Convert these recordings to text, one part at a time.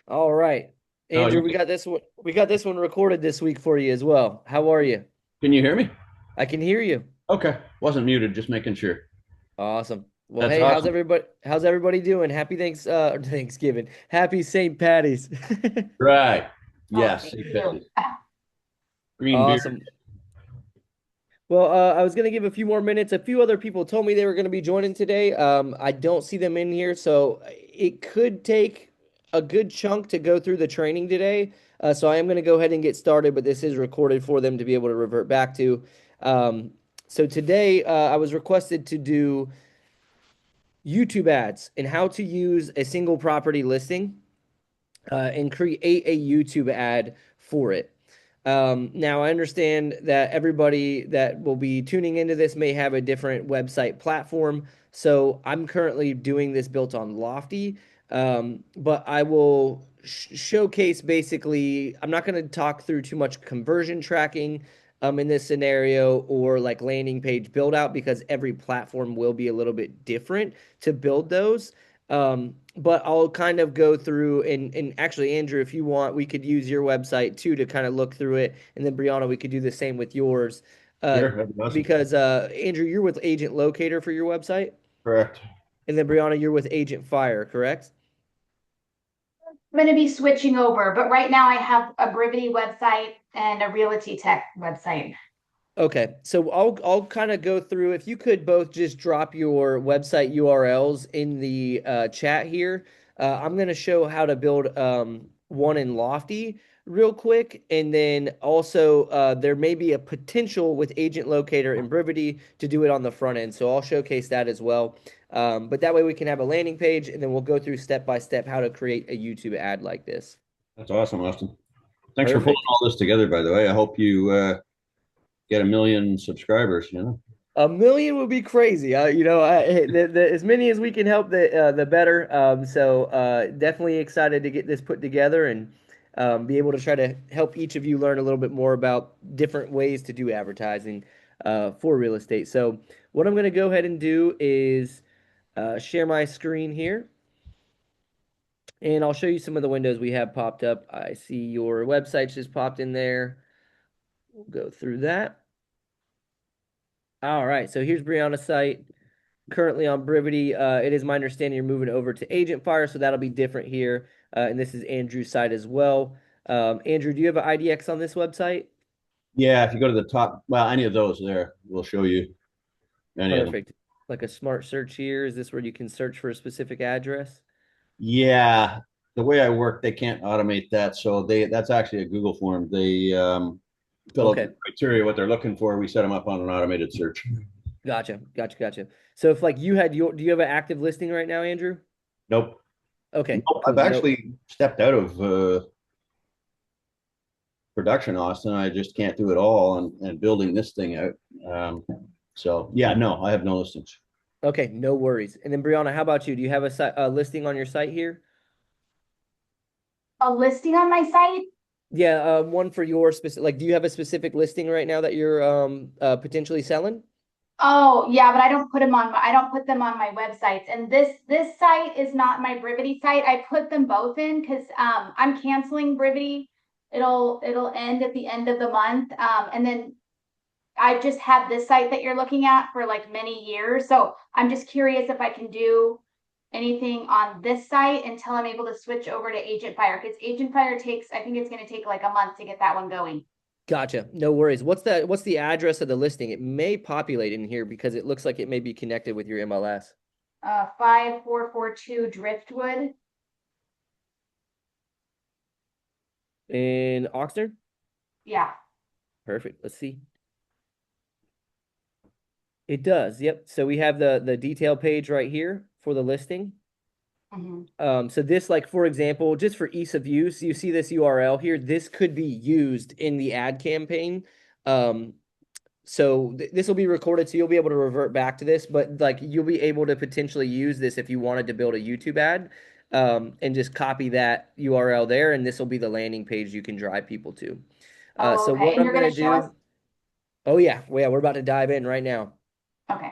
All right. Oh, Andrew, we got this one recorded this week for you as well. How are you? can you hear me? I can hear you. Okay. Wasn't muted, just making sure. Awesome. Well, That's hey, how's awesome. everybody doing? Happy Thanksgiving. Happy St. Patty's. Right. Oh, Yes. thank St. you. Patty's. Green beer. Awesome. Well, I was gonna give a few more minutes. A few other people told me they were gonna be joining today. I don't see them in here, so it could take a good chunk to go through the training today. So I am gonna go ahead and get started, but this is recorded for them to be able to revert back to. Um, so today, I was requested to do YouTube ads and how to use a single property listing and create a YouTube ad for it. Now, I understand that everybody that will be tuning into this may have a different website platform. So I'm currently doing this built on Lofty, but I will showcase basically, I'm not going to talk through too much conversion tracking in this scenario or like landing page build out because every platform will be a little bit different to build those. But I'll kind of go through and actually, Andrew, if you want, we could use your website too to kind of look through it. And then Brianna, we could do the same with yours. Uh, Sure. That'd be awesome. because Andrew, you're with Agent Locator for your website, Correct. and then Brianna, you're with Agent Fire, correct? I'm going to be switching over, but right now I have a Brivity website and a Realty Tech website. Okay, so I'll kind of go through. If you could both just drop your website URLs in the chat here, I'm going to show how to build one in Lofty real quick, and then also there may be a potential with Agent Locator and Brivity to do it on the front end. So I'll showcase that as well. But that way we can have a landing page, and then we'll go through step by step how to create a YouTube ad like this. That's awesome, Austin. Thanks for pulling Perfect. all this together, by the way. I hope you get a million subscribers, A million would be crazy. As many as we can help, the better. So definitely excited to get this put together and be able to try to help each of you learn a little bit more about different ways to do advertising for real estate. So what I'm going to go ahead and do is share my screen here, and I'll show you some of the windows we have popped up. I see your websites just popped in there. We'll go through that. All right, so here's Brianna's site. Currently on Brivity. It is my understanding you're moving over to Agent Fire, so that'll be different here. And this is Andrew's site as well. Andrew, do you have an IDX on this website? Yeah, if you go to the top, well, any of those there will show you any of them. Perfect. Like a smart search here. Is this where you can search for a specific address? Yeah, the way I work, they can't automate that. So that's actually a Google form. They fill out Okay, the criteria, what they're looking for. We set them up on an automated search. gotcha. So if like you had do you have an active listing right now, Andrew? Nope. Okay, Nope. I've cool. No, actually stepped out of production, Austin. I just can't do it all and building this thing out. Um, so yeah, no, I have no listings. okay, no worries. And then Brianna, how about you? Do you have a listing on your site here? A listing on my site? Yeah, one for your specific. Like, do you have a specific listing right now that you're potentially selling? Oh, yeah, but I don't put them on my websites. And this site is not my Brivity site. I put them both in because I'm canceling Brivity. It'll end at the end of the month. And then I just had this site that you're looking at for like many years. So I'm just curious if I can do anything on this site until I'm able to switch over to Agent Fire because Agent Fire I think it's going to take like a month to get that one going. Gotcha. No worries. What's the address of the listing? It may populate in here because it looks like it may be connected with your MLS. 5442 Driftwood. In Oxnard? Yeah. Perfect. Let's see. It does. Yep. So we have the detail page right here for the listing. Mhm. So this, like for example, just for ease of use, you see this URL here. This could be used in the ad campaign. Um, so this will be recorded, so you'll be able to revert back to this. But like you'll be able to potentially use this if you wanted to build a YouTube ad, and just copy that URL there, and this will be the landing page you can drive people to. Oh, So okay. what And I'm you're going gonna to show us? do? Oh yeah, well, yeah, we're about to dive in right now. Okay.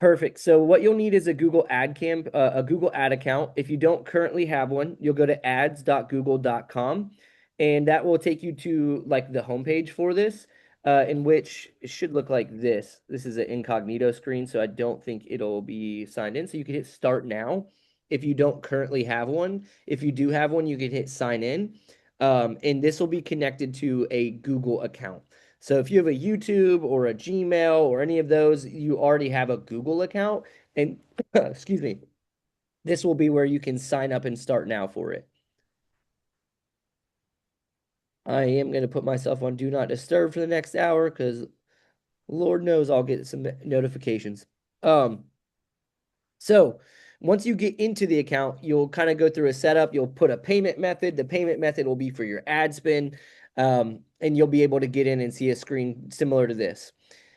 Perfect. So what you'll need is a Google Ad account. If you don't currently have one, you'll go to ads.google.com, and that will take you to like the homepage for this, in which it should look like this. This is an incognito screen, so I don't think it'll be signed in. So you can hit start now if you don't currently have one. If you do have one, you can hit sign in. And this will be connected to a Google account. So if you have a YouTube or a Gmail or any of those, you already have a Google account. And excuse me, this will be where you can sign up and start now for it. I am going to put myself on Do Not Disturb for the next hour because Lord knows I'll get some notifications. Um, So once you get into the account, you'll kind of go through a setup. You'll put a payment method. The payment method will be for your ad spend, and you'll be able to get in and see a screen similar to this.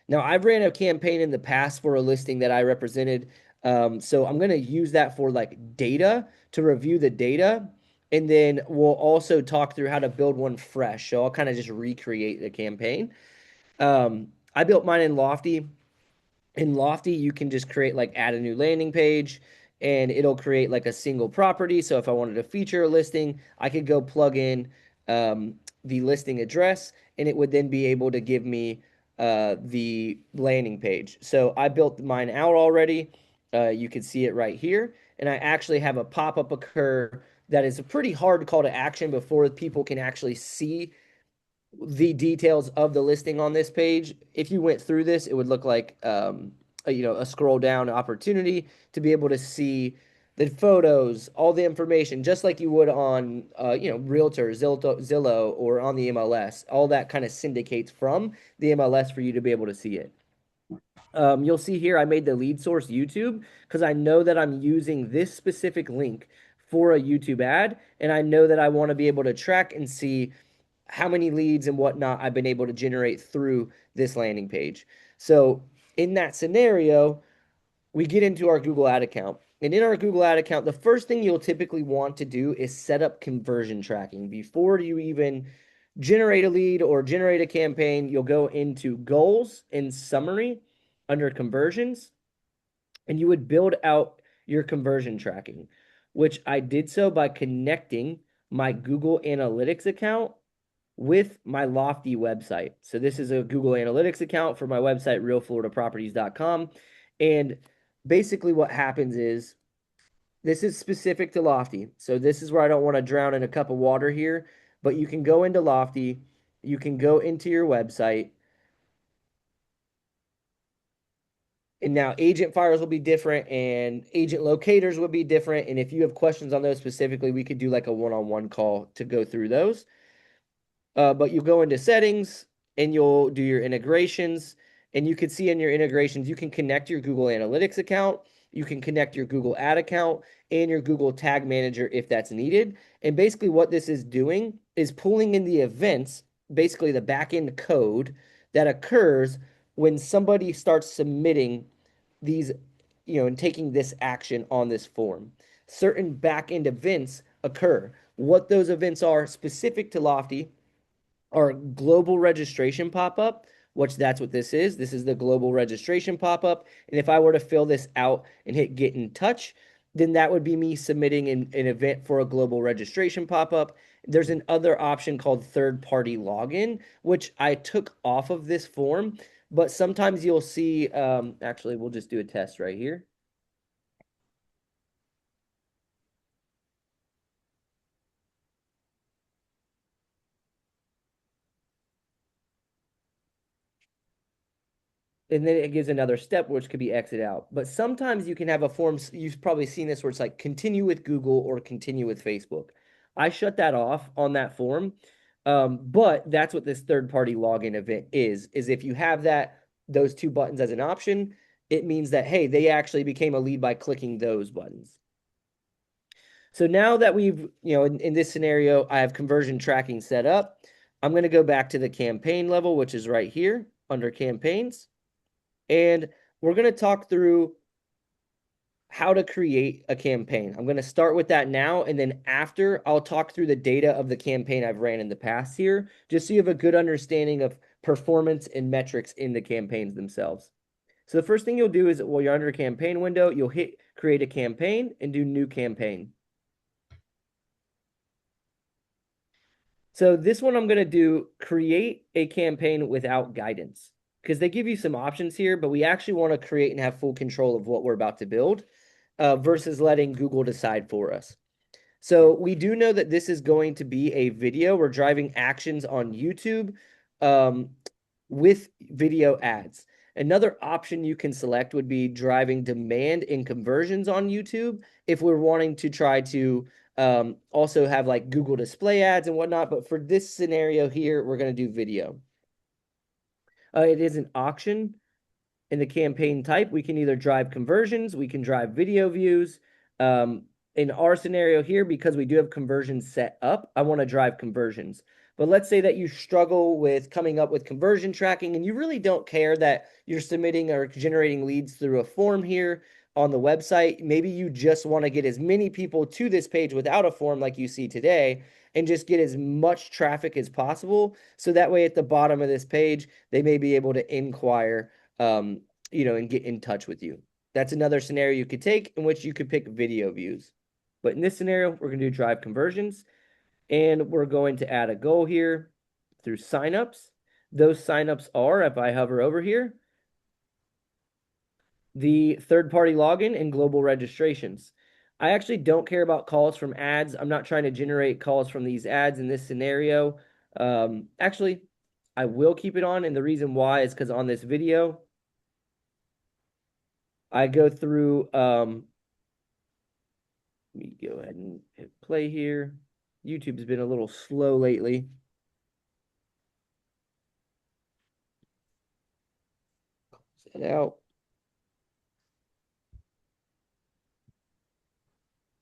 Now, I've ran a campaign in the past for a listing that I represented. So I'm going to use that for like data to review the data. And then we'll also talk through how to build one fresh. So I'll kind of just recreate the campaign. I built mine in Lofty. In Lofty, you can just create like add a new landing page and it'll create like a single property. So if I wanted to feature a listing, I could go plug in the listing address and it would then be able to give me the landing page. So I built mine out already. You can see it right here. And I actually have a pop-up occur that is a pretty hard call to action before people can actually see the details of the listing on this page. If you went through this, it would look like a scroll down opportunity to be able to see the photos, all the information, just like you would on Realtor, Zillow, or on the MLS. All that kind of syndicates from the MLS for you to be able to see it. You'll see here I made the lead source YouTube because I know that I'm using this specific link for a YouTube ad, and I know that I want to be able to track and see how many leads and whatnot I've been able to generate through this landing page. So in that scenario, we get into our Google Ad account. And in our Google Ad account, the first thing you'll typically want to do is set up conversion tracking. Before you even generate a lead or generate a campaign, you'll go into goals and summary under conversions, and you would build out your conversion tracking, which I did so by connecting my Google Analytics account with my Lofty website. So this is a Google Analytics account for my website, realfloridaproperties.com. And basically what happens is this is specific to Lofty. So this is where I don't want to drown in a cup of water here, but you can go into Lofty, you can go into your website, and now agent files will be different and agent locators will be different. And if you have questions on those specifically, we could do like a one-on-one call to go through those. But you go into settings and you'll do your integrations. And you can see in your integrations, you can connect your Google Analytics account, you can connect your Google Ad account, and your Google Tag Manager if that's needed. And basically, what this is doing is pulling in the events, basically the backend code that occurs when somebody starts submitting these, and taking this action on this form. Certain backend events occur. What those events are specific to Lofty our global registration pop-up, which that's what this is. This is the global registration pop-up. And if I were to fill this out and hit get in touch, then that would be me submitting an event for a global registration pop-up. There's another option called third-party login, which I took off of this form, but sometimes you'll see, actually, we'll just do a test right here. And then it gives another step, which could be exit out. But sometimes you can have a form, you've probably seen this where it's like continue with Google or continue with Facebook. I shut that off on that form. But that's what this third-party login event is if you have those two buttons as an option, it means that, hey, they actually became a lead by clicking those buttons. So now that we've, in this scenario, I have conversion tracking set up. I'm going to go back to the campaign level, which is right here under campaigns. And we're going to talk through how to create a campaign. I'm going to start with that now, and then after, I'll talk through the data of the campaign I've ran in the past here, just so you have a good understanding of performance and metrics in the campaigns themselves. So the first thing you'll do is while you're under a campaign window, you'll hit create a campaign and do new campaign. So this one I'm going to do create a campaign without guidance because they give you some options here, but we actually want to create and have full control of what we're about to build versus letting Google decide for us. So we do know that this is going to be a video. We're driving actions on YouTube with video ads. Another option you can select would be driving demand and conversions on YouTube if we're wanting to try to also have like Google display ads and whatnot. But for this scenario here, we're going to do video. It is an auction in the campaign type. We can either drive conversions, we can drive video views. In our scenario here, because we do have conversions set up, I want to drive conversions. But let's say that you struggle with coming up with conversion tracking and you really don't care that you're submitting or generating leads through a form here on the website. Maybe you just want to get as many people to this page without a form like you see today and just get as much traffic as possible. So that way at the bottom of this page, they may be able to inquire and get in touch with you. That's another scenario you could take in which you could pick video views. But in this scenario, we're going to do drive conversions, and we're going to add a goal here through signups. Those signups are, if I hover over here, the third-party login and global registrations. I actually don't care about calls from ads. I'm not trying to generate calls from these ads in this scenario. Actually, I will keep it on, and the reason why is because on this video, I go through, let me go ahead and hit play here. YouTube's been a little slow lately. Close that out.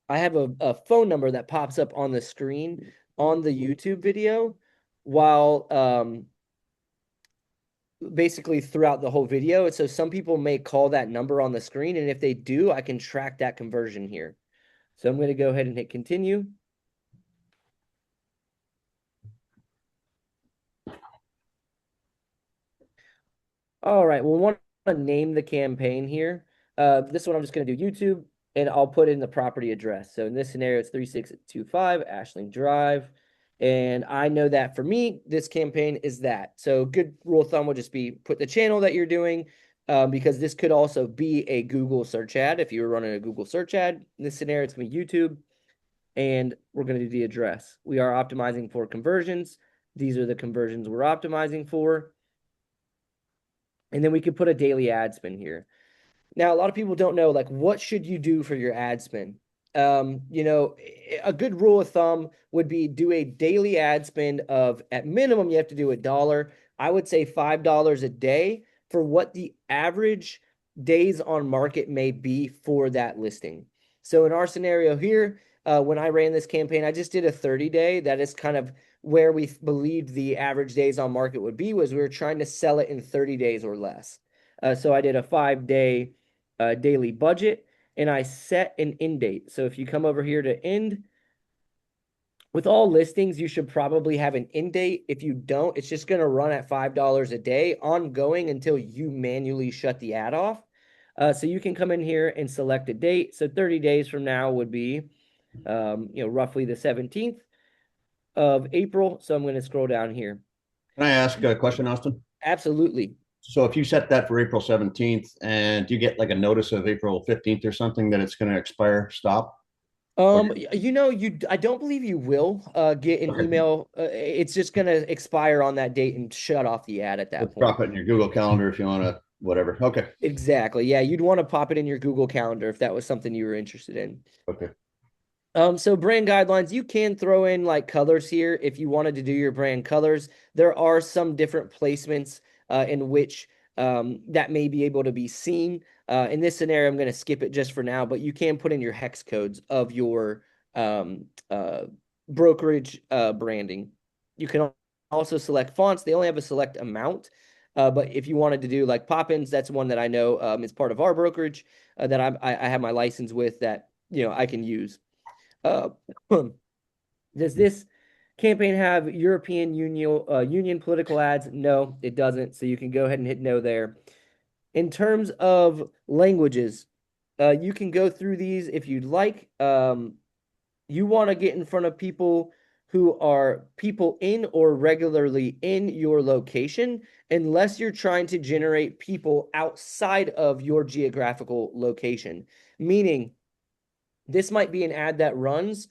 I have a phone number that pops up on the screen on the YouTube video while basically throughout the whole video. And so some people may call that number on the screen, and if they do, I can track that conversion here. So I'm going to go ahead and hit continue. All right, well, we want to name the campaign here. This one I'm just going to do YouTube, and I'll put in the property address. So in this scenario, it's 3625 Ashling Drive. And I know that for me, this campaign is that. So good rule of thumb would just be put the channel that you're doing, because this could also be a Google search ad. If you were running a Google search ad, in this scenario, it's going to be YouTube. And we're going to do the address. We are optimizing for conversions. These are the conversions we're optimizing for. And then we could put a daily ad spend here. Now, a lot of people don't know, like, what should you do for your ad spend? A good rule of thumb would be do a daily ad spend of, at minimum, you have to do $1. I would say $5 a day for what the average days on market may be for that listing. So in our scenario here, when I ran this campaign, I just did a 30-day. That is kind of where we believed the average days on market would be, was we were trying to sell it in 30 days or less. So I did a 5-day daily budget, and I set an end date. So if you come over here to end, with all listings, you should probably have an end date. If you don't, it's just going to run at $5 a day ongoing until you manually shut the ad off. So you can come in here and select a date. So 30 days from now would be, roughly the 17th of April. So I'm going to scroll down here. Can I ask a question, Austin? Absolutely. So if you set that for April 17th and you get like a notice of April 15th or something that it's going to expire, stop? I don't believe you will get an email. It's just going to expire on that date and shut off the ad at that point. Drop it in your Google Calendar if you want to, whatever. Okay. Exactly. Yeah, you'd want to pop it in your Google Calendar if that was something you were interested in. Okay. So brand guidelines, you can throw in like colors here if you wanted to do your brand colors. There are some different placements in which that may be able to be seen. In this scenario, I'm going to skip it just for now, but you can put in your hex codes of your brokerage branding. You can also select fonts. They only have a select amount. But if you wanted to do like pop-ins, that's one that I know is part of our brokerage that I have my license with that, I can use. Does this campaign have European Union political ads? No, it doesn't. So you can go ahead and hit no there. In terms of languages, you can go through these if you'd like. You want to get in front of people who are people in or regularly in your location, unless you're trying to generate people outside of your geographical location. Meaning, this might be an ad that runs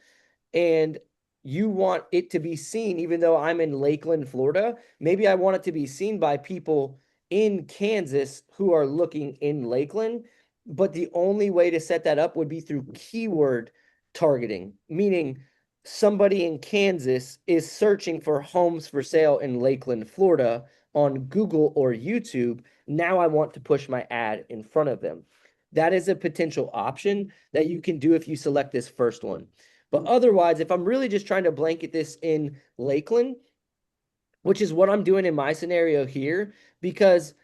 and you want it to be seen, even though I'm in Lakeland, Florida, maybe I want it to be seen by people in Kansas who are looking in Lakeland. But the only way to set that up would be through keyword targeting, meaning somebody in Kansas is searching for homes for sale in Lakeland, Florida on Google or YouTube. Now I want to push my ad in front of them. That is a potential option that you can do if you select this first one. But otherwise, if I'm really just trying to blanket this in Lakeland, which is what I'm doing in my scenario here, because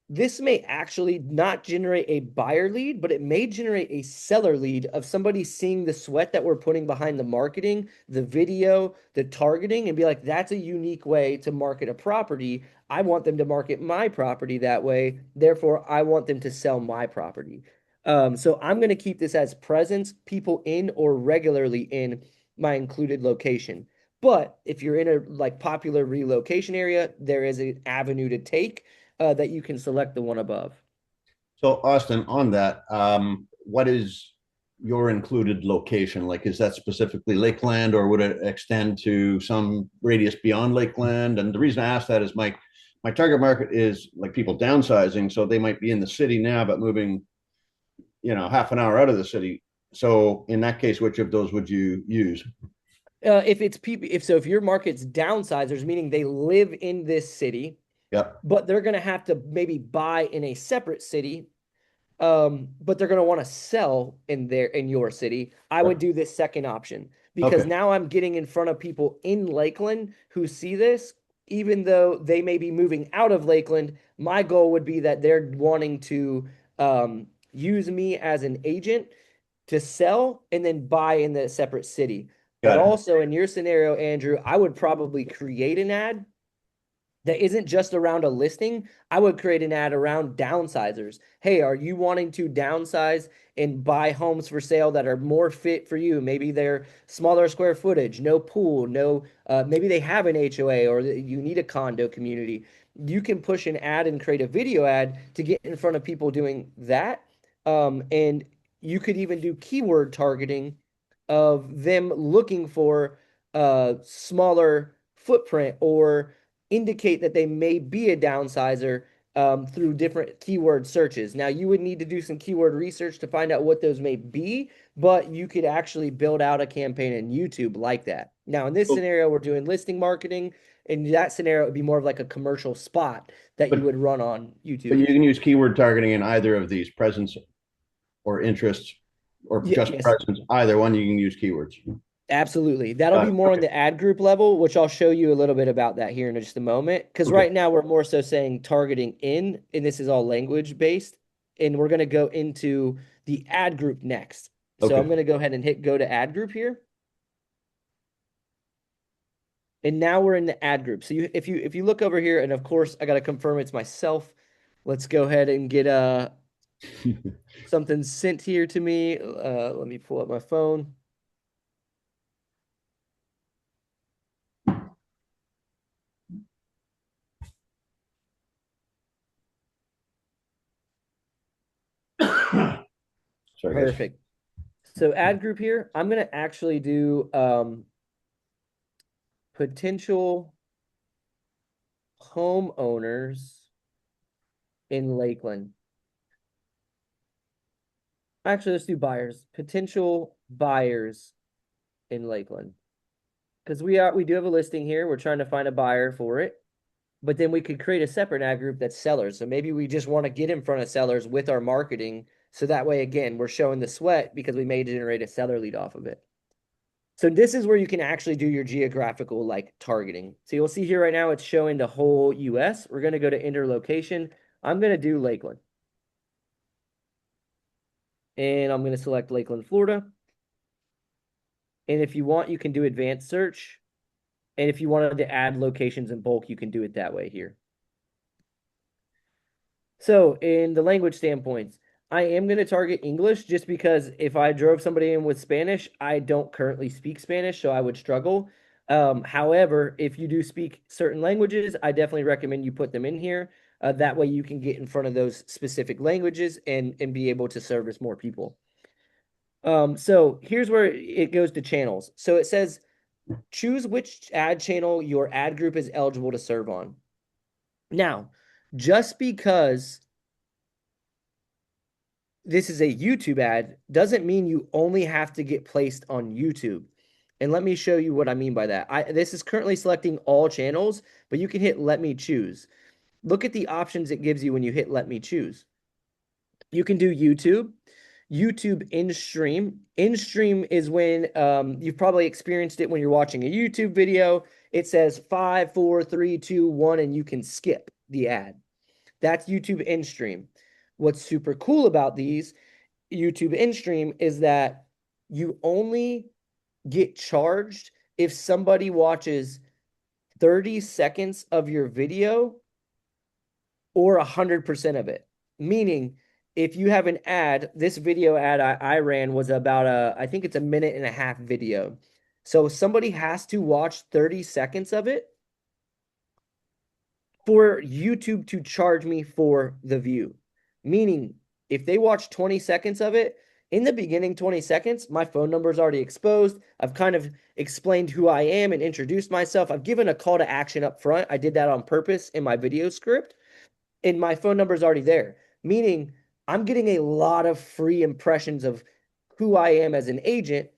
this may actually not generate a buyer lead, but it may generate a seller lead of somebody seeing the sweat that we're putting behind the marketing, the video, the targeting, and be like, that's a unique way to market a property. I want them to market my property that way. Therefore, I want them to sell my property. So I'm going to keep this as presence, people in or regularly in my included location. But if you're in a like popular relocation area, there is an avenue to take that you can select the one above. So, Austin, on that, what is your included location? Like, is that specifically Lakeland, or would it extend to some radius beyond Lakeland? And the reason I ask that is my target market is like people downsizing, so they might be in the city now, but moving, half an hour out of the city. So, in that case, which of those would you use? If it's people, if your market's downsizers, meaning they live in this city, Yep. but they're going to have to maybe buy in a separate city, but they're going to want to sell in your city, I would Yep. do this second option because Okay. now I'm getting in front of people in Lakeland who see this, even though they may be moving out of Lakeland. My goal would be that they're wanting to use me as an agent to sell and then buy in the separate city. But Got it. also in your scenario, Andrew, I would probably create an ad that isn't just around a listing. I would create an ad around downsizers. Hey, are you wanting to downsize and buy homes for sale that are more fit for you? Maybe they're smaller square footage, no pool, no, maybe they have an HOA or you need a condo community. You can push an ad and create a video ad to get in front of people doing that. And you could even do keyword targeting of them looking for a smaller footprint or indicate that they may be a downsizer through different keyword searches. Now, you would need to do some keyword research to find out what those may be, but you could actually build out a campaign in YouTube like that. Now, in this So, scenario, we're doing listing marketing. In that scenario, it would be more of like a commercial spot that you but would run on but YouTube. you can use keyword targeting in either of these, presence or interest or just Yes, presence. Either one, you can use keywords. absolutely. That'll be more on Okay. the ad group level, which I'll show you a little bit about that here in just a moment. Because Okay. right now we're more so saying targeting in, and this is all language based. And we're going to go into the ad group next. So I'm Okay. going to go ahead and hit go to ad group here. And now we're in the ad group. So if you look over here, and of course I got to confirm it's myself. Let's go ahead and get something sent here to me. Let me pull up my phone. Sorry, guys. Perfect. So ad group here, I'm going to actually do potential homeowners in Lakeland. Actually, let's do buyers. Potential buyers in Lakeland. Because we do have a listing here. We're trying to find a buyer for it. But then we could create a separate ad group that's sellers. So maybe we just want to get in front of sellers with our marketing. So that way, again, we're showing the sweat because we may generate a seller lead off of it. So this is where you can actually do your geographical like targeting. So you'll see here right now, it's showing the whole US. We're going to go to enter location. I'm going to do Lakeland. And I'm going to select Lakeland, Florida. And if you want, you can do advanced search. And if you wanted to add locations in bulk, you can do it that way here. So in the language standpoints, I am going to target English just because if I drove somebody in with Spanish, I don't currently speak Spanish, so I would struggle. However, if you do speak certain languages, I definitely recommend you put them in here. That way you can get in front of those specific languages and be able to service more people. So here's where it goes to channels. So it says choose which ad channel your ad group is eligible to serve on. Now, just because this is a YouTube ad doesn't mean you only have to get placed on YouTube. And let me show you what I mean by that. This is currently selecting all channels, but you can hit let me choose. Look at the options it gives you when you hit let me choose. You can do YouTube, YouTube in stream. In stream is when you've probably experienced it when you're watching a YouTube video. It says 5, 4, 3, 2, 1, and you can skip the ad. That's YouTube in stream. What's super cool about these YouTube in stream is that you only get charged if somebody watches 30 seconds of your video or 100% of it. Meaning, if you have an ad, this video ad I ran was about I think it's a minute and a half video. So somebody has to watch 30 seconds of it for YouTube to charge me for the view. Meaning, if they watch 20 seconds of it, in the beginning 20 seconds, my phone number is already exposed. I've kind of explained who I am and introduced myself. I've given a call to action up front. I did that on purpose in my video script, and my phone number is already there. Meaning, I'm getting a lot of free impressions of who I am as an agent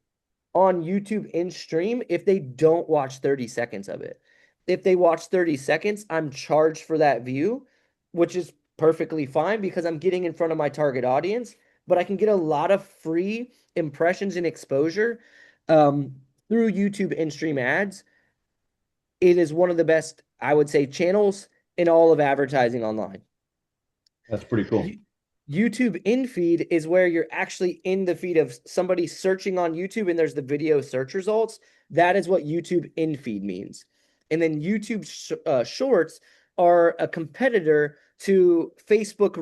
on YouTube in stream if they don't watch 30 seconds of it. If they watch 30 seconds, I'm charged for that view, which is perfectly fine because I'm getting in front of my target audience, but I can get a lot of free impressions and exposure through YouTube in stream ads. It is one of the best, I would say, channels in all of advertising online. That's pretty cool. YouTube in feed is where you're actually in the feed of somebody searching on YouTube and there's the video search results. That is what YouTube in feed means. And then YouTube shorts are a competitor to Facebook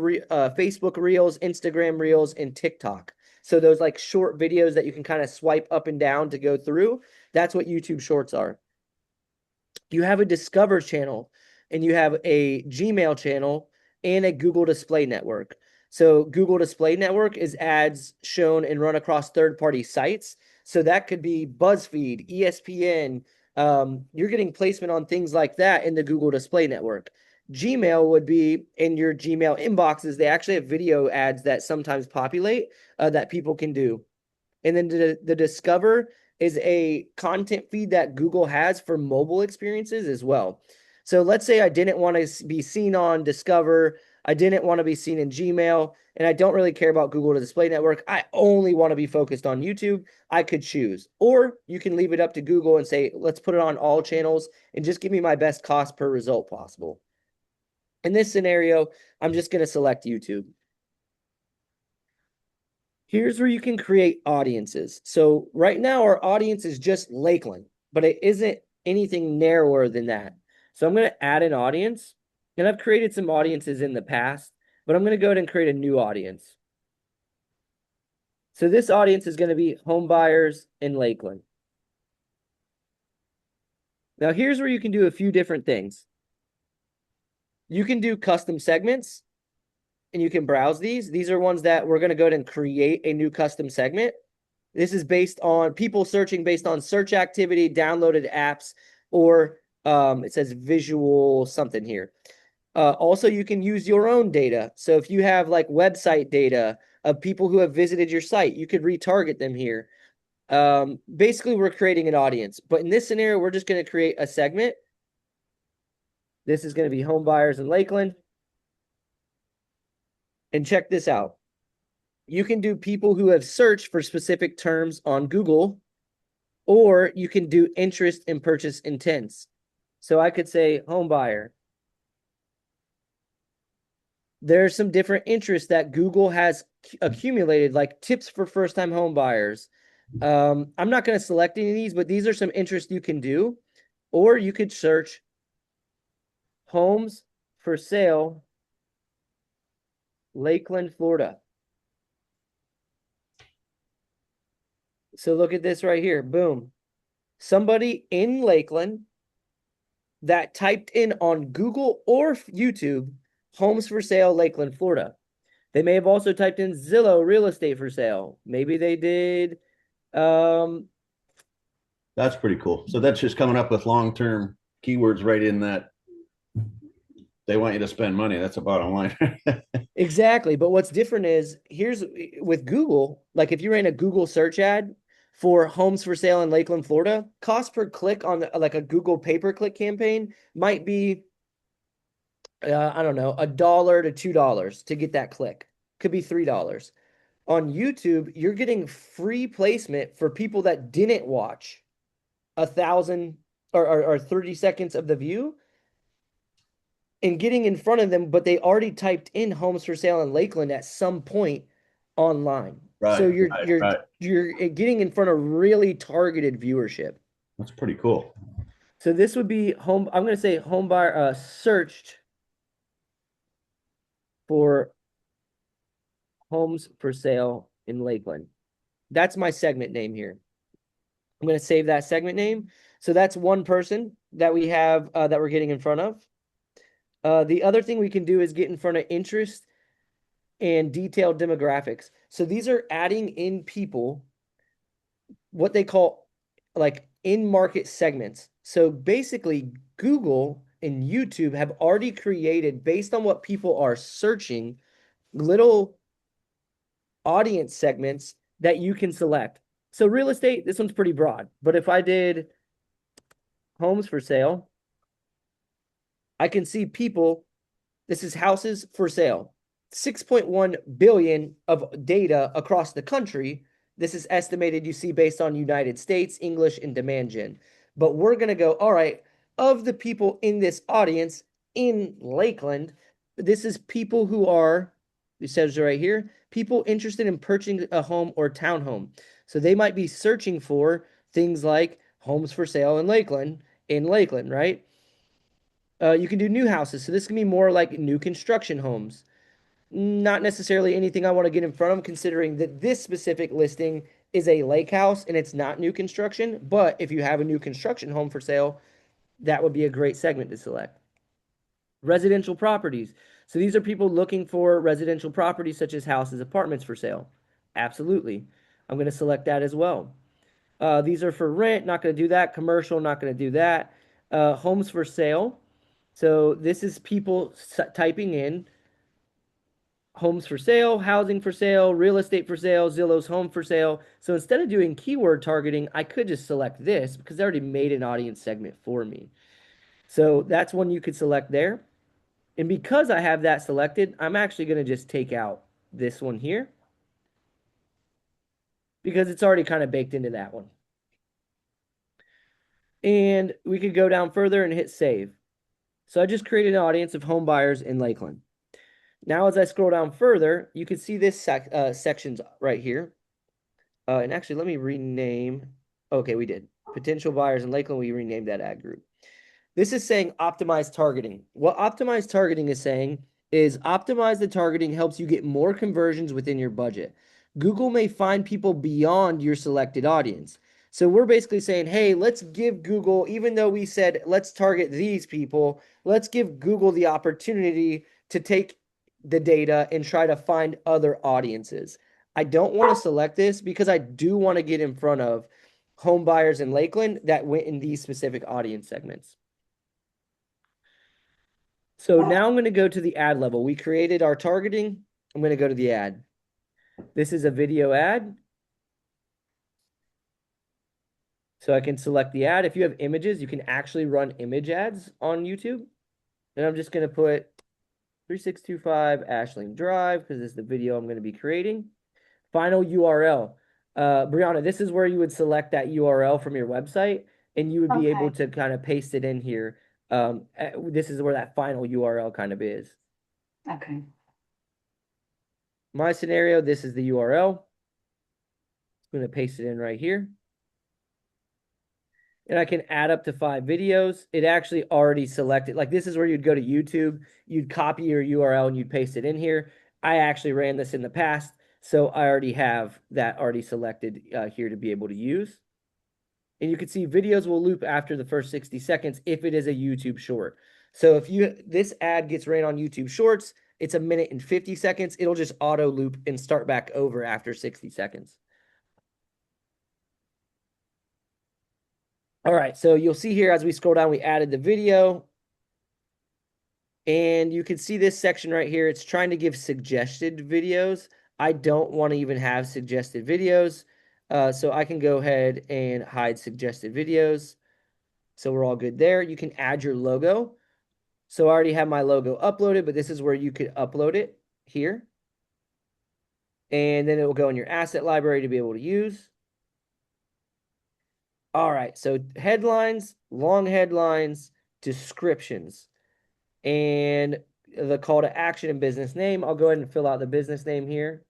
Reels, Instagram Reels, and TikTok. So those like short videos that you can kind of swipe up and down to go through, that's what YouTube shorts are. You have a Discover channel and you have a Gmail channel and a Google Display Network. So Google Display Network is ads shown and run across third-party sites. So that could be BuzzFeed, ESPN. You're getting placement on things like that in the Google Display Network. Gmail would be in your Gmail inboxes. They actually have video ads that sometimes populate that people can do. And then the Discover is a content feed that Google has for mobile experiences as well. So let's say I didn't want to be seen on Discover. I didn't want to be seen in Gmail, and I don't really care about Google Display Network. I only want to be focused on YouTube. I could choose. Or you can leave it up to Google and say, let's put it on all channels and just give me my best cost per result possible. In this scenario, I'm just going to select YouTube. Here's where you can create audiences. So right now our audience is just Lakeland, but it isn't anything narrower than that. So I'm going to add an audience, and I've created some audiences in the past, but I'm going to go ahead and create a new audience. So this audience is going to be home buyers in Lakeland. Now here's where you can do a few different things. You can do custom segments, and you can browse these. These are ones that we're going to go ahead and create a new custom segment. This is based on people searching based on search activity, downloaded apps, or it says visual something here. Also, you can use your own data. So if you have like website data of people who have visited your site, you could retarget them here. Basically, we're creating an audience. But in this scenario, we're just going to create a segment. This is going to be home buyers in Lakeland. And check this out. You can do people who have searched for specific terms on Google, or you can do interest and purchase intents. So I could say home buyer. There's some different interests that Google has accumulated, like tips for first-time home buyers. I'm not going to select any of these, but these are some interests you can do. Or you could search homes for sale Lakeland, Florida. So look at this right here. Boom. Somebody in Lakeland that typed in on Google or YouTube, homes for sale, Lakeland, Florida. They may have also typed in Zillow real estate for sale. Maybe they did. That's pretty cool. So that's just coming up with long-term keywords right in that they want you to spend money. That's the bottom line. Exactly. But what's different is here's with Google, like if you ran a Google search ad for homes for sale in Lakeland, Florida, cost per click on like a Google pay-per-click campaign might be, I don't know, $1 to $2 to get that click. Could be $3. On YouTube, you're getting free placement for people that didn't watch 1,000 or 30 seconds of the view and getting in front of them, but they already typed in homes for sale in Lakeland at some point online. So Right, you're right, you're right. you're getting in front of really targeted viewership. That's pretty cool. So this would be home. I'm going to say home buyer searched for homes for sale in Lakeland. That's my segment name here. I'm going to save that segment name. So that's one person that we have that we're getting in front of. The other thing we can do is get in front of interest and detailed demographics. So these are adding in people, what they call like in market segments. So basically, Google and YouTube have already created, based on what people are searching, little audience segments that you can select. So real estate, this one's pretty broad, but if I did homes for sale, I can see people. This is houses for sale. 6.1 billion of data across the country. This is estimated, you see, based on United States, English, and demand gen. But we're going to go, all right, of the people in this audience in Lakeland, this is people who are, it says right here, people interested in purchasing a home or townhome. So they might be searching for things like homes for sale in Lakeland, right? You can do new houses. So this can be more like new construction homes. Not necessarily anything I want to get in front of, considering that this specific listing is a lake house and it's not new construction. But if you have a new construction home for sale, that would be a great segment to select. Residential properties. So these are people looking for residential properties such as houses, apartments for sale. Absolutely. I'm going to select that as well. These are for rent, not going to do that. Commercial, not going to do that. Homes for sale. So this is people typing in homes for sale, housing for sale, real estate for sale, Zillow's home for sale. So instead of doing keyword targeting, I could just select this because I already made an audience segment for me. So that's one you could select there. And because I have that selected, I'm actually going to just take out this one here because it's already kind of baked into that one. And we could go down further and hit save. So I just created an audience of home buyers in Lakeland. Now, as I scroll down further, you can see this sections right here. And actually, let me rename. Okay, we did. Potential buyers in Lakeland, we renamed that ad group. This is saying optimized targeting. What optimized targeting is saying is optimize the targeting helps you get more conversions within your budget. Google may find people beyond your selected audience. So we're basically saying, hey, let's give Google, even though we said let's target these people, let's give Google the opportunity to take the data and try to find other audiences. I don't want to select this because I do want to get in front of home buyers in Lakeland that went in these specific audience segments. So now I'm going to go to the ad level. We created our targeting. I'm going to go to the ad. This is a video ad. So I can select the ad. If you have images, you can actually run image ads on YouTube. And I'm just going to put 3625 Ashling Drive because this is the video I'm going to be creating. Final URL. Brianna, this is where you would select that URL from your website and you would be able to kind of paste it in here. This is where that final URL kind of is. Okay. My scenario, this is the URL. I'm going to paste it in right here. And I can add up to 5 videos. It actually already selected, like this is where you'd go to YouTube, you'd copy your URL and you'd paste it in here. I actually ran this in the past, so I already have that already selected here to be able to use. And you can see videos will loop after the first 60 seconds if it is a YouTube short. So if this ad gets ran on YouTube Shorts, it's 1 minute and 50 seconds. It'll just auto loop and start back over after 60 seconds. All right, so you'll see here as we scroll down, we added the video. And you can see this section right here. It's trying to give suggested videos. I don't want to even have suggested videos. So I can go ahead and hide suggested videos. So we're all good there. You can add your logo. So I already have my logo uploaded, but this is where you could upload it here. And then it will go in your asset library to be able to use. All right, so headlines, long headlines, descriptions, and the call to action and business name. I'll go ahead and fill out the business name here.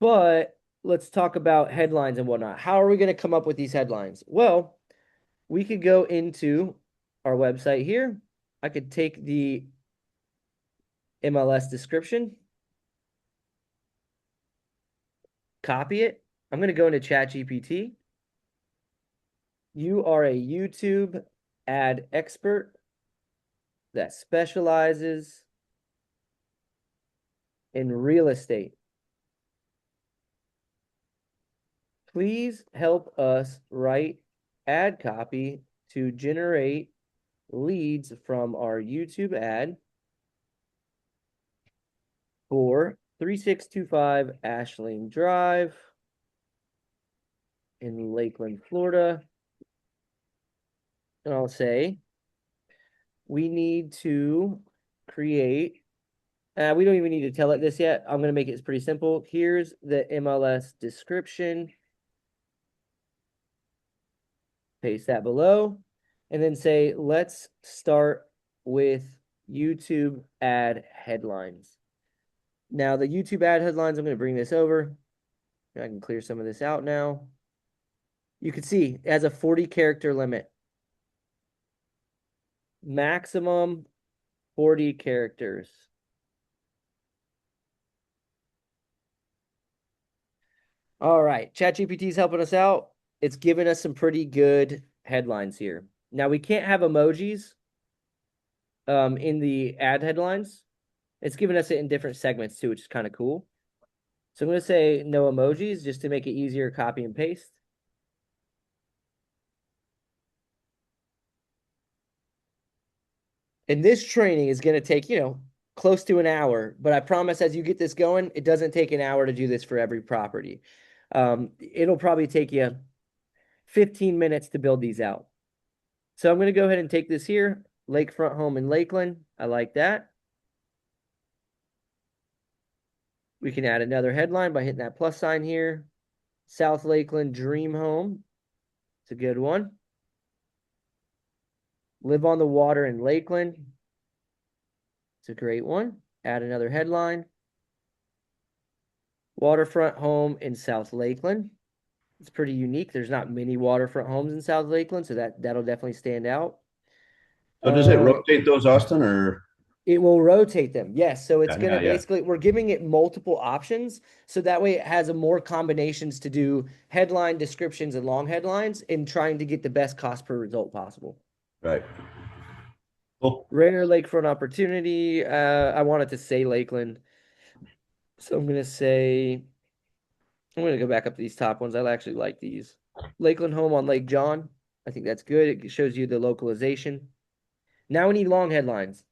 But let's talk about headlines and whatnot. How are we going to come up with these headlines? Well, we could go into our website here. I could take the MLS description, copy it. I'm going to go into ChatGPT. You are a YouTube ad expert that specializes in real estate. Please help us write ad copy to generate leads from our YouTube ad for 3625 Ashling Drive in Lakeland, Florida. And I'll say, we need to create, we don't even need to tell it this yet. I'm going to make it pretty simple. Here's the MLS description. Paste that below. And then say, let's start with YouTube ad headlines. Now, the YouTube ad headlines, I'm going to bring this over. I can clear some of this out now. You can see it has a 40 character limit. Maximum 40 characters. All right, ChatGPT is helping us out. It's giving us some pretty good headlines here. Now, we can't have emojis in the ad headlines. It's giving us it in different segments too, which is kind of cool. So I'm going to say no emojis just to make it easier to copy and paste. And this training is going to take, close to an hour, but I promise as you get this going, it doesn't take an hour to do this for every property. It'll probably take you 15 minutes to build these out. So I'm going to go ahead and take this here, Lakefront Home in Lakeland. I like that. We can add another headline by hitting that plus sign here. South Lakeland Dream Home. It's a good one. Live on the water in Lakeland. It's a great one. Add another headline. Waterfront home in South Lakeland. It's pretty unique. There's not many waterfront homes in South Lakeland, so that'll definitely stand out. So does it rotate those, Austin, or? It will rotate them. Yes. So it's Yeah, going to yeah. basically, we're giving it multiple options. So that way it has a more combinations to do headline descriptions and long headlines and trying to get the best cost per result possible. Right. Cool. Rare lakefront opportunity. I wanted to say Lakeland. So I'm going to say, I'm going to go back up to these top ones. I actually like these. Lakeland home on Lake John. I think that's good. It shows you the localization. Now we need long headlines.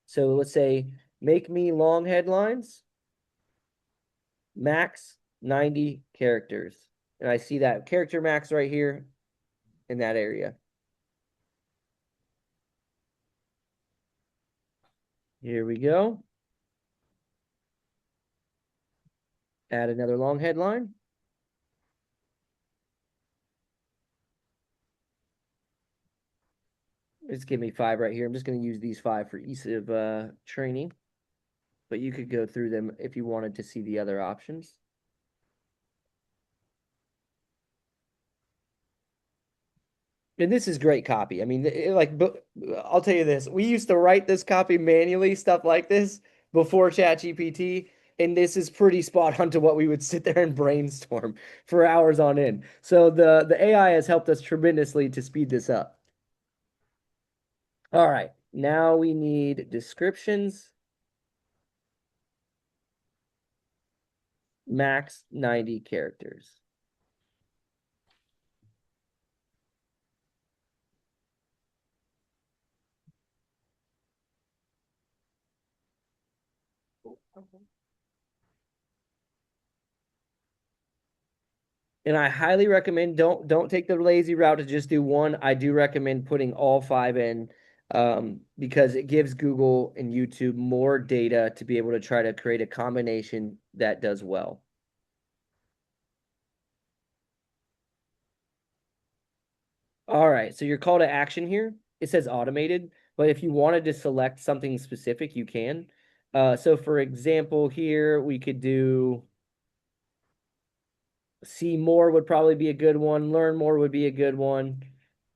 So let's say, make me long headlines. Max 90 characters. And I see that character max right here in that area. Here we go. Add another long headline. Just give me 5 right here. I'm just going to use these 5 for ease of training. But you could go through them if you wanted to see the other options. And this is great copy. I mean, like, but I'll tell you this: we used to write this copy manually, stuff like this, before ChatGPT, and this is pretty spot on to what we would sit there and brainstorm for hours on end. So the AI has helped us tremendously to speed this up. All right, now we need descriptions, max 90 characters. And I highly recommend don't take the lazy route to just do one. I do recommend putting all five in because it gives Google and YouTube more data to be able to try to create a combination that does well. All right, so your call to action here, it says automated, but if you wanted to select something specific, you can. So for example, here we could do see more would probably be a good one. Learn more would be a good one.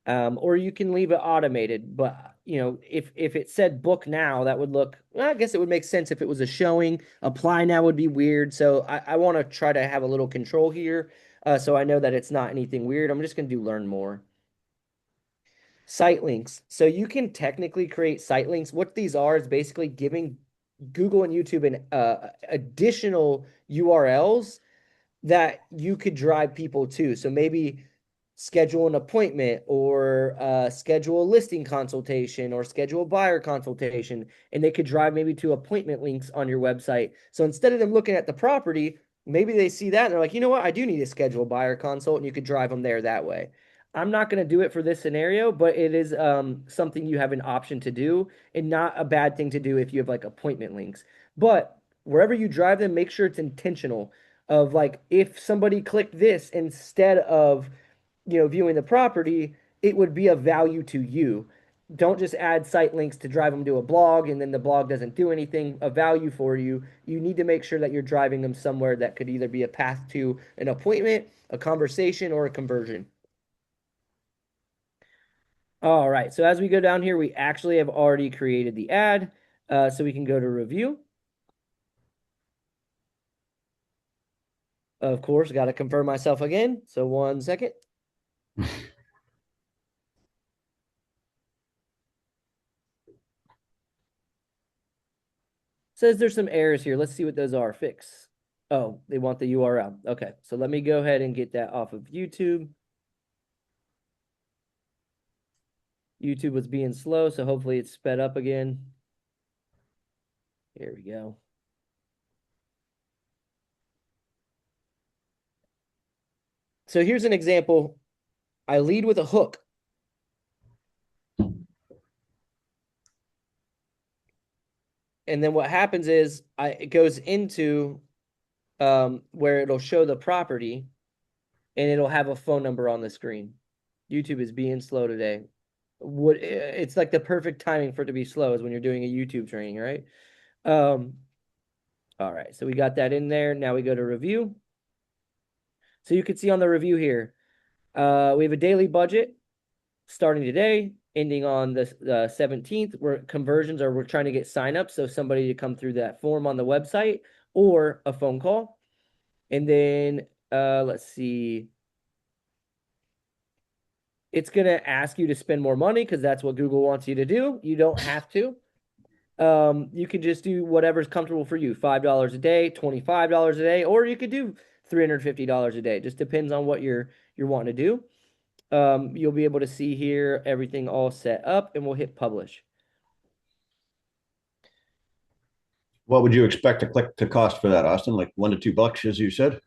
Or you can leave it automated. But if it said book now, that would look. Well, I guess it would make sense if it was a showing. Apply now would be weird. So I want to try to have a little control here, so I know that it's not anything weird. I'm just gonna do learn more. Site links. So you can technically create site links. What these are is basically giving Google and YouTube an additional URLs that you could drive people to. So maybe schedule an appointment or schedule a listing consultation or schedule a buyer consultation, and they could drive maybe to appointment links on your website. So instead of them looking at the property, maybe they see that and they're like, you know what, I do need to schedule a buyer consult, and you could drive them there that way. I'm not going to do it for this scenario, but it is something you have an option to do and not a bad thing to do if you have like appointment links. But wherever you drive them, make sure it's intentional of like if somebody clicked this instead of viewing the property, it would be of value to you. Don't just add site links to drive them to a blog and then the blog doesn't do anything of value for you. You need to make sure that you're driving them somewhere that could either be a path to an appointment, a conversation, or a conversion. All right, so as we go down here, we actually have already created the ad. So we can go to review. Of course, got to confirm myself again. So 1 second. Says there's some errors here. Let's see what those are. Fix. Oh, they want the URL. Okay, so let me go ahead and get that off of YouTube. YouTube was being slow, so hopefully it's sped up again. Here we go. So here's an example. I lead with a hook. And then what happens is it goes into where it'll show the property and it'll have a phone number on the screen. YouTube is being slow today. It's like the perfect timing for it to be slow is when you're doing a YouTube training, right? All right, so we got that in there. Now we go to review. So you can see on the review here, we have a daily budget starting today, ending on the 17th. Where conversions are, we're trying to get signups, so somebody to come through that form on the website or a phone call. And then let's see. It's going to ask you to spend more money because that's what Google wants you to do. You don't have to. You can just do whatever's comfortable for you. $5 a day, $25 a day, or you could do $350 a day. Just depends on what you're wanting to do. You'll be able to see here everything all set up, and we'll hit publish. What would you expect a click to cost for that, Austin? Like $1 to $2, as you said?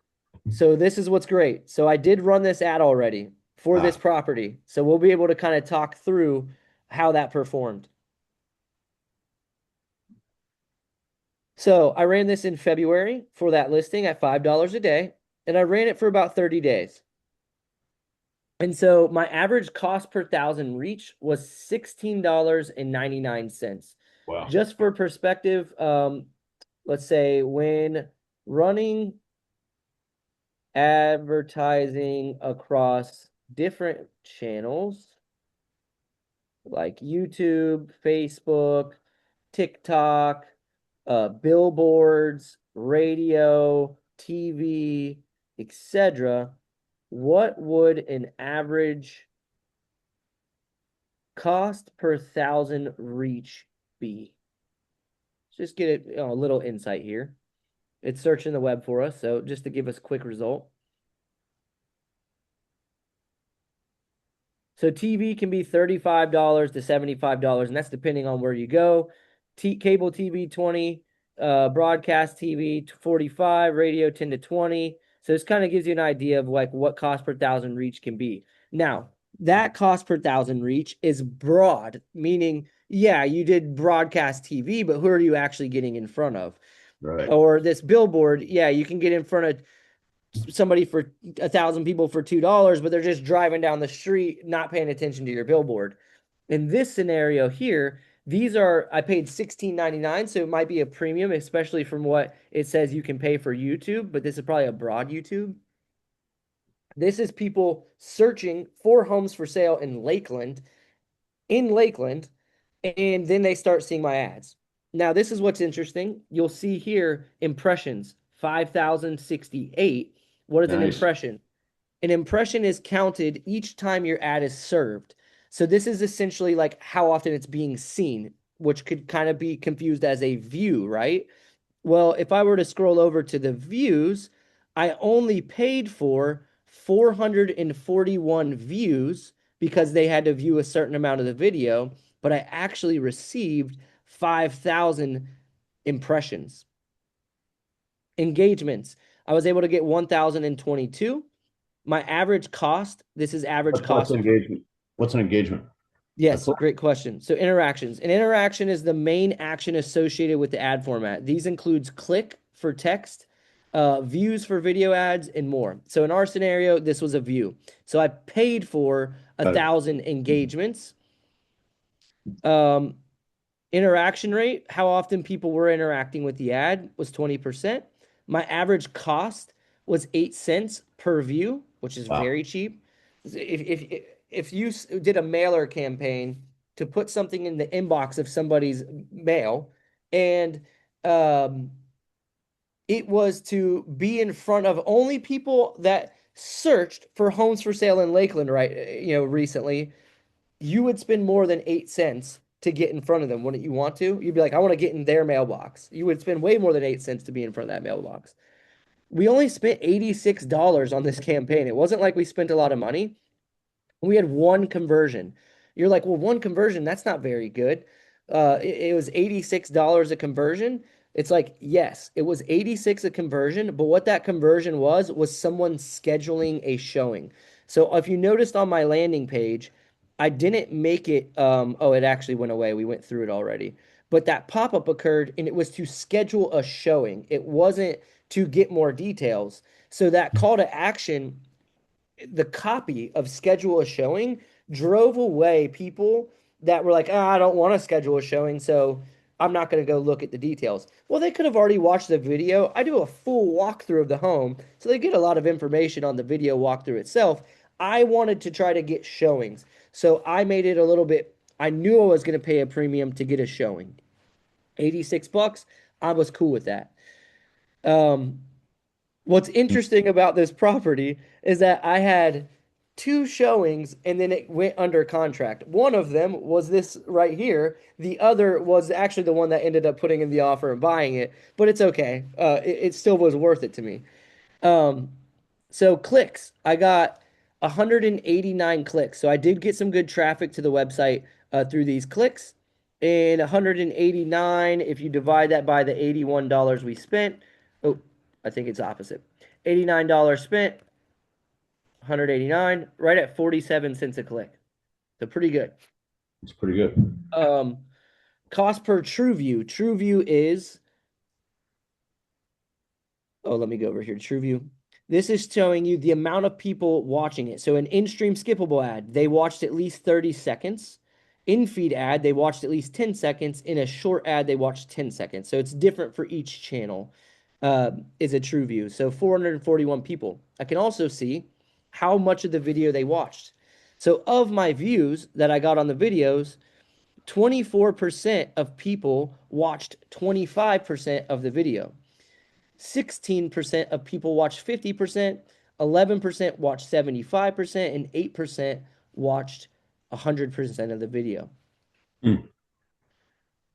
So this is what's great. So I did run this ad already for this property. So we'll be able to kind of talk through how that performed. So I ran this in February for that listing at $5 a day, and I ran it for about 30 days. And so my average cost per thousand reach was $16.99. Wow. Just for perspective, let's say when running advertising across different channels, like YouTube, Facebook, TikTok, billboards, radio, TV, etc., what would an average cost per thousand reach be? Just get a little insight here. It's searching the web for us, so just to give us a quick result. So TV can be $35 to $75, and that's depending on where you go. Cable TV 20, broadcast TV 45, radio 10 to 20. So this kind of gives you an idea of like what cost per thousand reach can be. Now, that cost per thousand reach is broad, meaning, yeah, you did broadcast TV, but who are you actually getting in front of? Right. Or this billboard, yeah, you can get in front of somebody for 1,000 people for $2, but they're just driving down the street, not paying attention to your billboard. In this scenario here, these are, I paid $16.99, so it might be a premium, especially from what it says you can pay for YouTube, but this is probably a broad YouTube. This is people searching for homes for sale in Lakeland, and then they start seeing my ads. Now, this is what's interesting. You'll see here impressions 5,068. What is an Nice. impression? An impression is counted each time your ad is served. So this is essentially like how often it's being seen, which could kind of be confused as a view, right? Well, if I were to scroll over to the views, I only paid for 441 views because they had to view a certain amount of the video, but I actually received 5,000 impressions. Engagements, I was able to get 1,022. My average cost, this is average What's cost per, engagement? What's an engagement? A yes, click? great question. So interactions. An interaction is the main action associated with the ad format. These includes click for text, views for video ads, and more. So in our scenario, this was a view. So I paid for a Got it. thousand engagements. Um, Interaction rate, how often people were interacting with the ad was 20%. My average cost was 8 cents per view, which is Wow. very cheap. If you did a mailer campaign to put something in the inbox of somebody's mail, and um, it was to be in front of only people that searched for homes for sale in Lakeland, right? Recently, you would spend more than 8 cents to get in front of them, wouldn't you want to? You'd be like, I want to get in their mailbox. You would spend way more than 8 cents to be in front of that mailbox. We only spent $86 on this campaign. It wasn't like we spent a lot of money. We had one conversion. You're like, well, one conversion, that's not very good. It was $86 a conversion. It's like, yes, it was 86 a conversion, but what that conversion was someone scheduling a showing. So if you noticed on my landing page, I didn't make it, oh, it actually went away. We went through it already. But that pop-up occurred and it was to schedule a showing. It wasn't to get more details. So that call to action, the copy of schedule a showing drove away people that were like, I don't want to schedule a showing, so I'm not going to go look at the details. Well, they could have already watched the video. I do a full walkthrough of the home, so they get a lot of information on the video walkthrough itself. I wanted to try to get showings, so I made it a little bit. I knew I was going to pay a premium to get a showing. 86 bucks, I was cool with that. Um, What's interesting about this property is that I had two showings and then it went under contract. One of them was this right here. The other was actually the one that ended up putting in the offer and buying it, but it's okay. It still was worth it to me. Um, so clicks, I got 189 clicks. So I did get some good traffic to the website through these clicks. And 189, if you divide that by the $81 we spent, oh, I think it's opposite. $89 spent, 189, right at 47 cents a click. So pretty good. It's pretty good. Um, Cost per true view. True view is, oh, let me go over here to TrueView. This is showing you the amount of people watching it. So an in-stream skippable ad, they watched at least 30 seconds. In-feed ad, they watched at least 10 seconds. In a short ad, they watched 10 seconds. So it's different for each channel, is a true view. So 441 people. I can also see how much of the video they watched. So of my views that I got on the videos, 24% of people watched 25% of the video. 16% of people watched 50%, 11% watched 75%, and 8% watched 100% of the video. Hmm.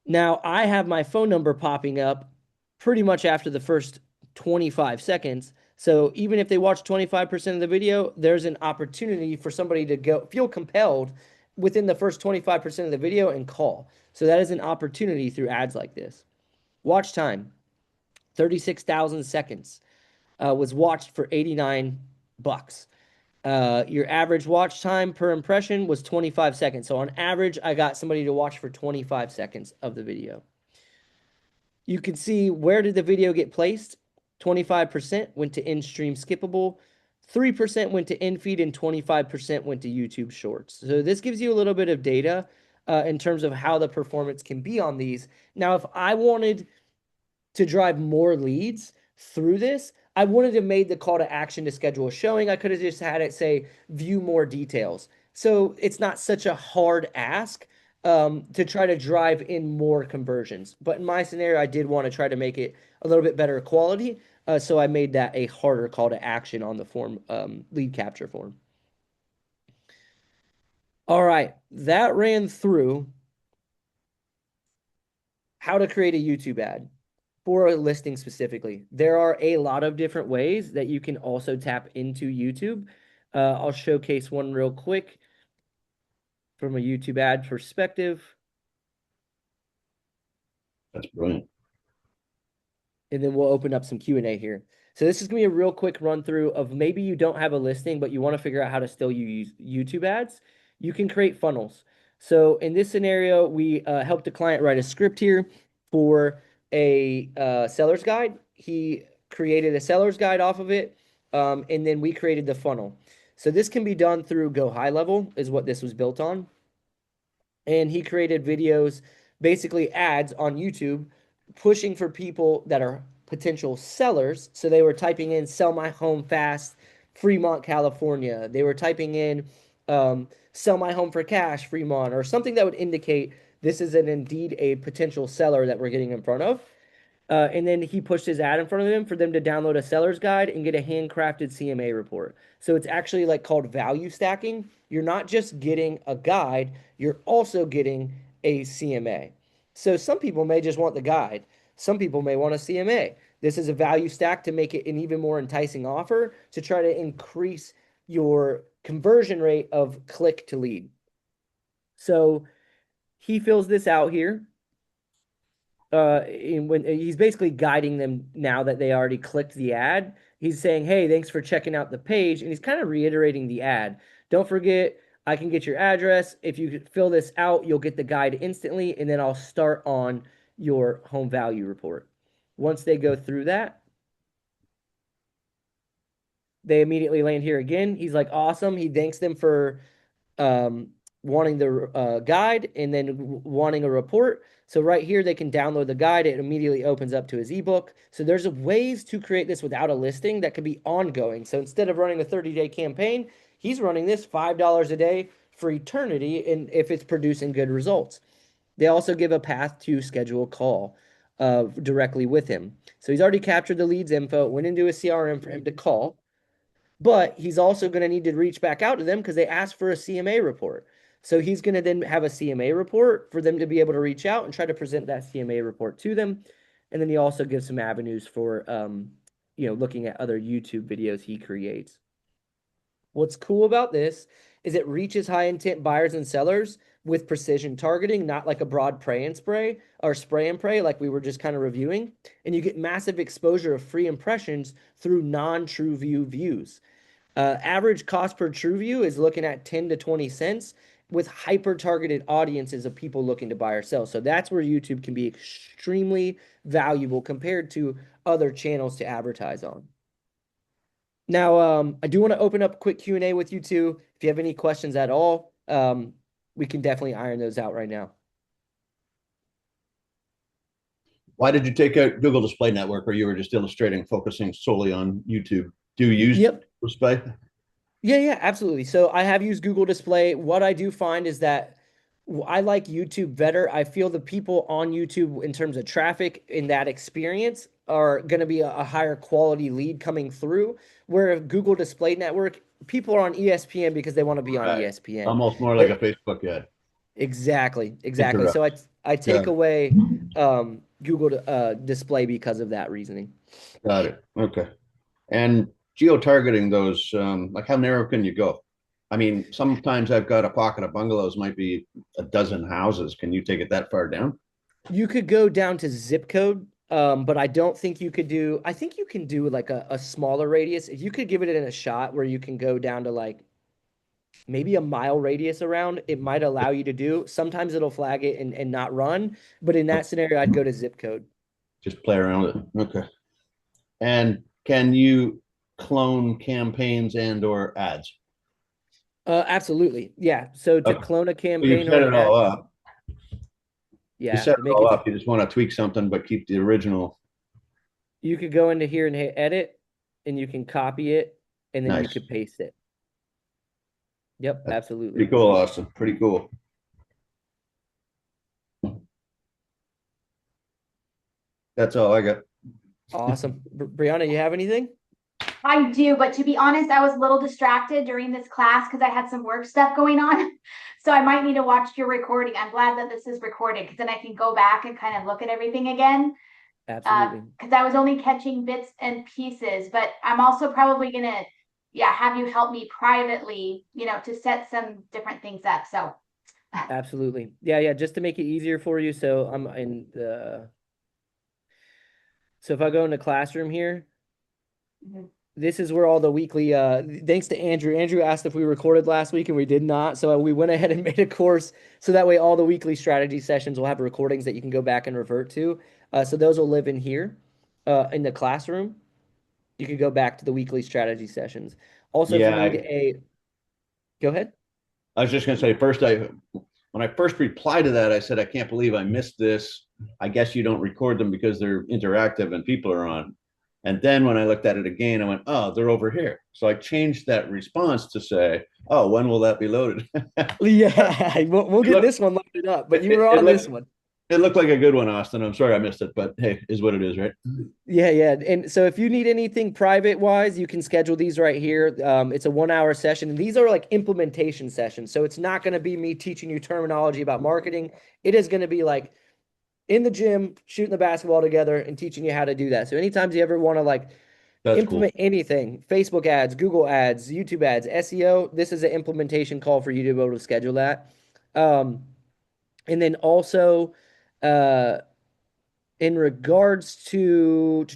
Now, I have my phone number popping up pretty much after the first 25 seconds. So even if they watch 25% of the video, there's an opportunity for somebody to go feel compelled within the first 25% of the video and call. So that is an opportunity through ads like this. Watch time, 36,000 seconds, was watched for 89 bucks. Your average watch time per impression was 25 seconds. So on average, I got somebody to watch for 25 seconds of the video. You can see where did the video get placed? 25% went to in-stream skippable, 3% went to in-feed, and 25% went to YouTube Shorts. So this gives you a little bit of data in terms of how the performance can be on these. Now, if I wanted to drive more leads through this, I wouldn't have made the call to action to schedule a showing. I could have just had it say view more details. So it's not such a hard ask to try to drive in more conversions. But in my scenario, I did want to try to make it a little bit better quality. So I made that a harder call to action on the form lead capture form. All right, that ran through how to create a YouTube ad for a listing specifically. There are a lot of different ways that you can also tap into YouTube. I'll showcase one real quick from a YouTube ad perspective, That's brilliant. and then we'll open up some Q&A here. So this is going to be a real quick run through of maybe you don't have a listing, but you want to figure out how to still use YouTube ads. You can create funnels. So in this scenario, we helped a client write a script here for a seller's guide. He created a seller's guide off of it, and then we created the funnel. So this can be done through Go High Level is what this was built on. And he created videos, basically ads on YouTube, pushing for people that are potential sellers. So they were typing in sell my home fast, Fremont, California. They were typing in sell my home for cash, Fremont, or something that would indicate this is indeed a potential seller that we're getting in front of. And then he pushed his ad in front of them for them to download a seller's guide and get a handcrafted CMA report. So it's actually like called value stacking. You're not just getting a guide, you're also getting a CMA. So some people may just want the guide. Some people may want a CMA. This is a value stack to make it an even more enticing offer to try to increase your conversion rate of click to lead. So he fills this out here when he's basically guiding them now that they already clicked the ad. He's saying, hey, thanks for checking out the page. And he's kind of reiterating the ad. Don't forget, I can get your address. If you fill this out, you'll get the guide instantly. And then I'll start on your home value report. Once they go through that, they immediately land here again. He's like, awesome. He thanks them for um, wanting the guide and then wanting a report. So right here, they can download the guide. It immediately opens up to his ebook. So there's ways to create this without a listing that could be ongoing. So instead of running a 30-day campaign, he's running this $5 a day for eternity, and if it's producing good results. They also give a path to schedule a call directly with him. So he's already captured the leads info, went into a CRM for him to call. But he's also going to need to reach back out to them because they asked for a CMA report. So he's going to then have a CMA report for them to be able to reach out and try to present that CMA report to them. And then he also gives some avenues for, looking at other YouTube videos he creates. What's cool about this is it reaches high intent buyers and sellers with precision targeting, not like a broad pray and spray or spray and pray like we were just kind of reviewing. And you get massive exposure of free impressions through non-true view views. Average cost per true view is looking at 10 to 20 cents with hyper targeted audiences of people looking to buy or sell. So that's where YouTube can be extremely valuable compared to other channels to advertise on. Now, I do want to open up a quick Q&A with you two. If you have any questions at all, we can definitely iron those out right now. Why did you take out Google Display Network, or you were just illustrating, focusing solely on YouTube? Do you use Yep. Display? Yeah, yeah, absolutely. So I have used Google Display. What I do find is that I like YouTube better. I feel the people on YouTube in terms of traffic in that experience are going to be a higher quality lead coming through. Where Google Display Network, people are on ESPN because they want to be on Right. ESPN. Almost more like a But Facebook ad. exactly, exactly. So Interrupt. I take Got it. away Google Display because of that reasoning. Got it. Okay. And geo-targeting those, like how narrow can you go? I mean, sometimes I've got a pocket of bungalows, might be a dozen houses. Can you take it that far down? You could go down to zip code, but I don't think you could do, I think you can do like a smaller radius. If you could give it in a shot where you can go down to like maybe a mile radius around, it might allow you to do. Sometimes it'll flag it and not run, but in that scenario, I'd go to zip code. Just play around with it. Okay. And can you clone campaigns and or ads? Absolutely. Yeah. So to Okay. clone a So you've campaign or set an it all ad, up. You yeah, set to it make all it, up. You just want to tweak something, but keep the original. you could go into here and hit edit and you can copy it and then you Nice. could paste it. Yep, That's absolutely. pretty cool, Austin. Pretty cool. That's all I got. Awesome. Brianna, you have anything? I do, but to be honest, I was a little distracted during this class because I had some work stuff going on. So I might need to watch your recording. I'm glad that this is recorded because then I can go back and kind of look at everything again. Absolutely. Because I was only catching bits and pieces, but I'm also probably gonna, yeah, have you help me privately, to set some different things up. So, Absolutely. Yeah, yeah, just to make it easier for you. So I'm in the so if I go into classroom here, mhm. this is where all the weekly thanks to Andrew. Andrew asked if we recorded last week and we did not. So we went ahead and made a course so that way all the weekly strategy sessions will have recordings that you can go back and revert to. So those will live in here in the classroom. You could go back to the weekly strategy sessions. Also, if you Yeah, need a go ahead. I was just gonna say first when I first replied to that, I said, I can't believe I missed this. I guess you don't record them because they're interactive and people are on. And then when I looked at it again, I went, oh, they're over here. So I changed that response to say, oh, when will that be loaded? Yeah, we'll It get looked, this one loaded up, but you it, were it on this looked, one. it looked like a good one, Austin. I'm sorry I missed it, but hey, is what it is, right? Yeah, yeah. And so if you need anything private wise, you can schedule these right here. It's a 1 hour session, and these are like implementation sessions. So it's not going to be me teaching you terminology about marketing. It is going to be like in the gym, shooting the basketball together and teaching you how to do that. So anytime you ever want to like That's cool. implement anything, Facebook ads, Google ads, YouTube ads, SEO, this is an implementation call for you to be able to schedule that. Um, and then also, uh, in regards to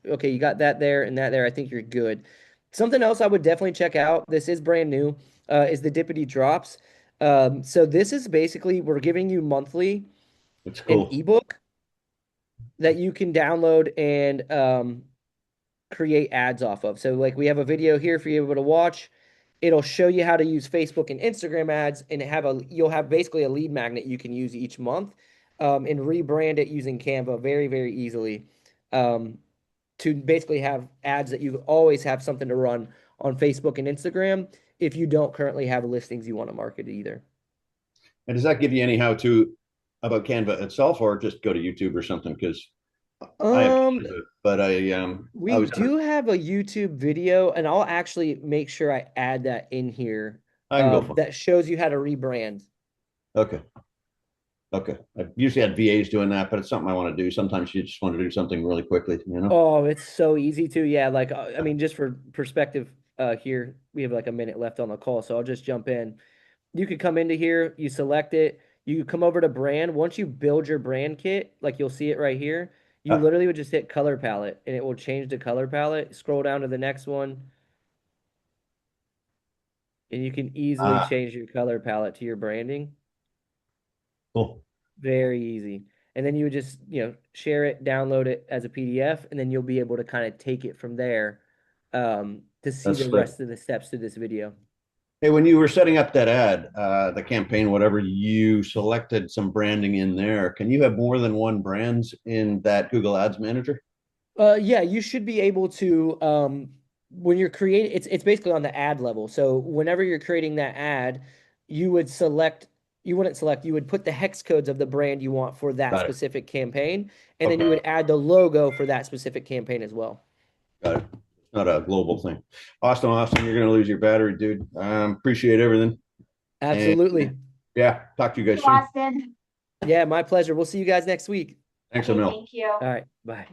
okay, you got that there and that there. I think you're good. Something else I would definitely check out. This is brand new. Is the Dippidi Drops. So this is basically we're giving you monthly It's an cool. ebook that you can download and create ads off of. So like we have a video here for you able to watch. It'll show you how to use Facebook and Instagram ads and you'll have basically a lead magnet you can use each month and rebrand it using Canva very, very easily to basically have ads that you always have something to run on Facebook and Instagram if you don't currently have listings you want to market either. And does that give you any how to about Canva itself, or just go to YouTube or something? Because I have Um, Canva, but I we was do have a YouTube video, and I'll actually make sure I add that in here I can go for that shows you how to rebrand. it. Okay. Okay. I usually had VAs doing that, but it's something I want to do. Sometimes you just want to do something really quickly, you know? Oh, it's so easy to. Yeah, like I mean, just for perspective, here we have like a minute left on the call, so I'll just jump in. You could come into here, you select it, you come over to brand. Once you build your brand kit, like you'll see it right here, you Uh, literally would just hit color palette and it will change the color palette. Scroll down to the next one, and you can easily ah, change your color palette to your branding. cool. Very easy. And then you would just, share it, download it as a PDF, and then you'll be able to kind of take it from there to see That's the slick. rest of the steps to this video. Hey, when you were setting up that ad, the campaign, whatever, you selected some branding in there. Can you have more than one brands in that Google Ads Manager? Yeah, you should be able to. when you're creating, it's basically on the ad level. So whenever you're creating that ad, you would select, you wouldn't select, you would put the hex codes of the brand you want for that Got it. specific campaign, and then you Okay. would add the logo for that specific campaign as well. Got it. It's not a global thing. Austin, you're going to lose your battery, dude. Appreciate everything. And Absolutely. yeah, talk to you Thank guys you, soon. Austin. Yeah, my pleasure. We'll see you guys next week. Thanks, Okay, Emil. thank you. All right. Bye.